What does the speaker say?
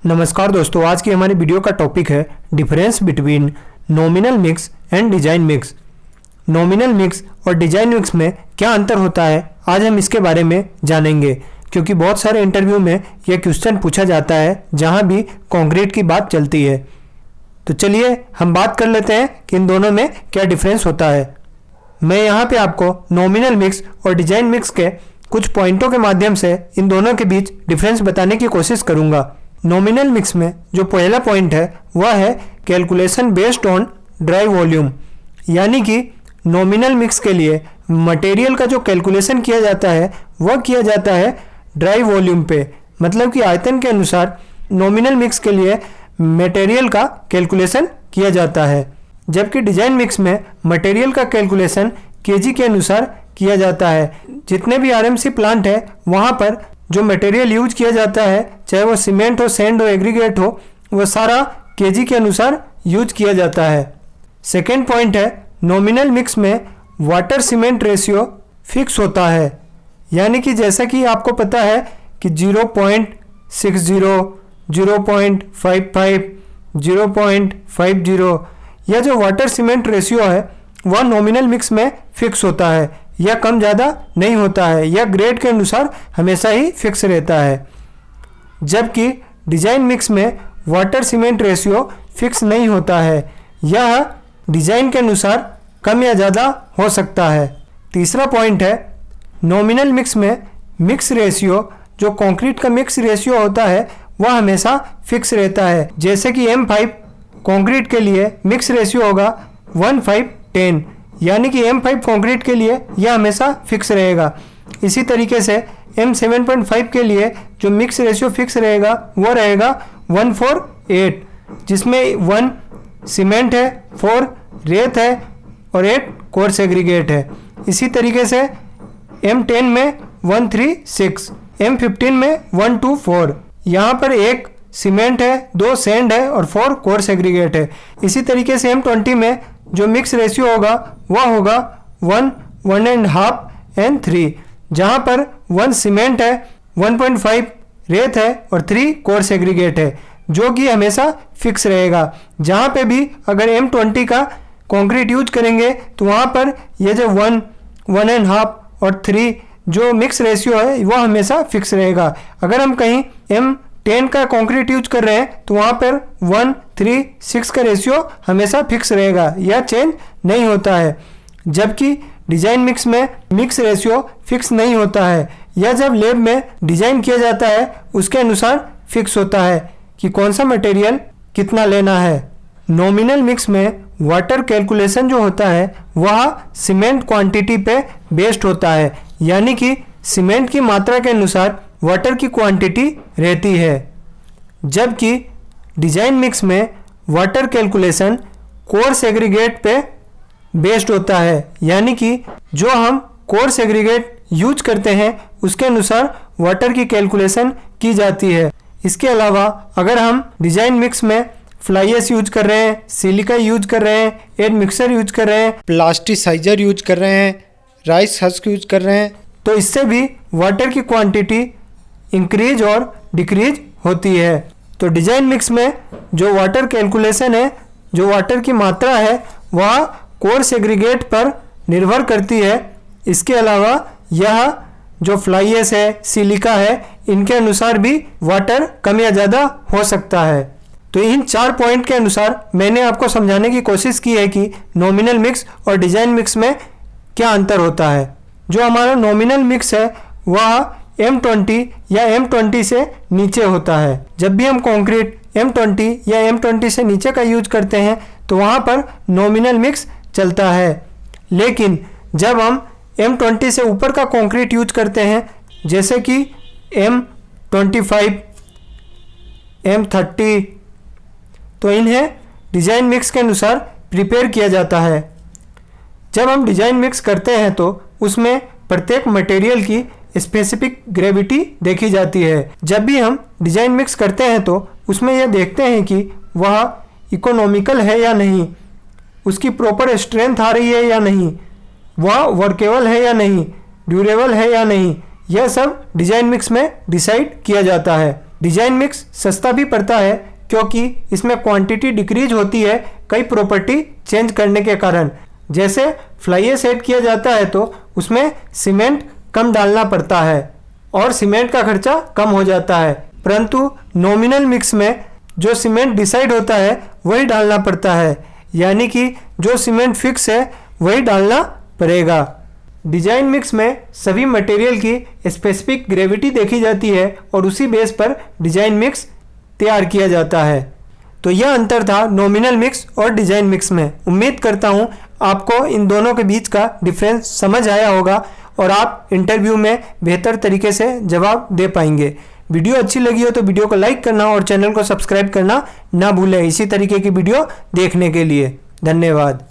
नमस्कार दोस्तों, आज की हमारी वीडियो का टॉपिक है difference between nominal mix and design mix. Nominal mix और डिजाइन मिक्स में क्या अंतर होता है, आज हम इसके बारे में जानेंगे, क्योंकि बहुत सारे इंटरव्यू में यह क्वेश्चन पूछा जाता है जहां भी कंक्रीट की बात चलती है। तो चलिए हम बात कर लेते हैं कि इन दोनों में क्या डिफरेंस होता है। मैं यहाँ पे आपको नॉमिनल मिक्स और डिजाइन मिक्स के कुछ पॉइंटों के माध्यम से इन दोनों के बीच डिफरेंस बताने की कोशिश करूँगा। नॉमिनल मिक्स में जो पहला पॉइंट है वह है calculation based on dry volume, यानी कि नॉमिनल मिक्स के लिए मटेरियल का जो कैलकुलेशन किया जाता है वह किया जाता है ड्राई वॉल्यूम पे, मतलब कि आयतन के अनुसार नॉमिनल मिक्स के लिए मटेरियल का कैलकुलेशन किया जाता है, जबकि डिजाइन मिक्स में मटेरियल का कैलकुलेशन केजी के अनुसार किया जाता है। जितने भी आरएमसी प्लांट है वहाँ पर जो मटेरियल यूज किया जाता है, चाहे वो सीमेंट हो, सैंड हो, एग्रीगेट हो, वह सारा केजी के अनुसार यूज किया जाता है। सेकेंड पॉइंट है नॉमिनल मिक्स में वाटर सीमेंट रेशियो फिक्स होता है, यानी कि जैसा कि आपको पता है कि 0.60, 0.55, 0.50 यह जो वाटर सीमेंट रेशियो है वह नॉमिनल मिक्स में फिक्स होता है। यह कम ज़्यादा नहीं होता है, यह ग्रेड के अनुसार हमेशा ही फिक्स रहता है, जबकि डिजाइन मिक्स में वाटर सीमेंट रेशियो फिक्स नहीं होता है, यह डिजाइन के अनुसार कम या ज़्यादा हो सकता है। तीसरा पॉइंट है नॉमिनल मिक्स में मिक्स रेशियो, जो कंक्रीट का मिक्स रेशियो होता है वह हमेशा फिक्स रहता है। जैसे कि M5 कंक्रीट के लिए मिक्स रेशियो होगा 1:5:10, यानी कि M5 कंक्रीट के लिए यह हमेशा फिक्स रहेगा। इसी तरीके से M7.5 के लिए जो मिक्स रेशियो फिक्स रहेगा वो रहेगा 1:4:8, जिसमें 1 सीमेंट है, 4 रेत है और 8 कोर्स एग्रीगेट है। इसी तरीके से M10 में 1:3:6, M15 में 1:2:4, यहाँ पर 1 सीमेंट है, 2 सैंड है और 4 कोर्स एग्रीगेट है। इसी तरीके से M20 में जो मिक्स रेशियो होगा वह होगा 1, 1.5 एंड 3, जहाँ पर 1 सीमेंट है, 1.5 रेत है और 3 कोर्स एग्रीगेट है, जो कि हमेशा फिक्स रहेगा। जहाँ पे भी अगर M20 का कंक्रीट यूज करेंगे तो वहाँ पर ये जो 1, 1.5 और 3 जो मिक्स रेशियो है वह हमेशा फिक्स रहेगा। अगर हम कहीं M10 का कंक्रीट यूज कर रहे हैं तो वहाँ पर 1:3:6 का रेशियो हमेशा फिक्स रहेगा, यह चेंज नहीं होता है। जबकि डिजाइन मिक्स में मिक्स रेशियो फिक्स नहीं होता है, यह जब लैब में डिजाइन किया जाता है उसके अनुसार फिक्स होता है कि कौन सा मटेरियल कितना लेना है। नॉमिनल मिक्स में वाटर कैलकुलेशन जो होता है वह सीमेंट क्वांटिटी पे बेस्ड होता है, यानी कि सीमेंट की मात्रा के अनुसार वाटर की क्वांटिटी रहती है, जबकि डिजाइन मिक्स में वाटर कैलकुलेशन कोर्स एग्रीगेट पे बेस्ड होता है, यानी कि जो हम कोर्स एग्रीगेट यूज करते हैं उसके अनुसार वाटर की कैलकुलेशन की जाती है। इसके अलावा अगर हम डिजाइन मिक्स में फ्लाई ऐश यूज कर रहे हैं, सिलिका यूज कर रहे हैं, एड मिक्सर यूज कर रहे हैं, प्लास्टिसाइजर यूज कर रहे हैं, राइस हस्क यूज कर रहे हैं, तो इससे भी वाटर की क्वांटिटी इंक्रीज और डिक्रीज होती है। तो डिजाइन मिक्स में जो वाटर कैलकुलेशन है, जो वाटर की मात्रा है वह कोर्स एग्रीगेट पर निर्भर करती है। इसके अलावा यह जो फ्लाई ऐश है, सिलिका है, इनके अनुसार भी वाटर कम या ज़्यादा हो सकता है। तो इन 4 पॉइंट के अनुसार मैंने आपको समझाने की कोशिश की है कि नॉमिनल मिक्स और डिजाइन मिक्स में क्या अंतर होता है। जो हमारा नॉमिनल मिक्स है वह M20 या M20 से नीचे होता है। जब भी हम कंक्रीट M20 या M20 से नीचे का यूज करते हैं तो वहाँ पर नॉमिनल मिक्स चलता है, लेकिन जब हम M20 से ऊपर का कंक्रीट यूज करते हैं, जैसे कि M25, M30, तो इन्हें डिजाइन मिक्स के अनुसार प्रिपेयर किया जाता है। जब हम डिजाइन मिक्स करते हैं तो उसमें प्रत्येक मटेरियल की स्पेसिफिक ग्रेविटी देखी जाती है। जब भी हम डिजाइन मिक्स करते हैं तो उसमें यह देखते हैं कि वह इकोनॉमिकल है या नहीं, उसकी प्रॉपर स्ट्रेंथ आ रही है या नहीं, वह वर्केबल है या नहीं, ड्यूरेबल है या नहीं, यह सब डिजाइन मिक्स में डिसाइड किया जाता है। डिजाइन मिक्स सस्ता भी पड़ता है क्योंकि इसमें क्वांटिटी डिक्रीज होती है कई प्रॉपर्टी चेंज करने के कारण। जैसे फ्लाई ऐश ऐड किया जाता है तो उसमें सीमेंट कम डालना पड़ता है और सीमेंट का खर्चा कम हो जाता है, परंतु नॉमिनल मिक्स में जो सीमेंट डिसाइड होता है वही डालना पड़ता है, यानी कि जो सीमेंट फिक्स है वही डालना पड़ेगा। डिजाइन मिक्स में सभी मटेरियल की स्पेसिफिक ग्रेविटी देखी जाती है और उसी बेस पर डिजाइन मिक्स तैयार किया जाता है। तो यह अंतर था नॉमिनल मिक्स और डिजाइन मिक्स में। उम्मीद करता हूँ आपको इन दोनों के बीच का डिफरेंस समझ आया होगा और आप इंटरव्यू में बेहतर तरीके से जवाब दे पाएंगे। वीडियो अच्छी लगी हो तो वीडियो को लाइक करना और चैनल को सब्सक्राइब करना ना भूलें इसी तरीके की वीडियो देखने के लिए। धन्यवाद।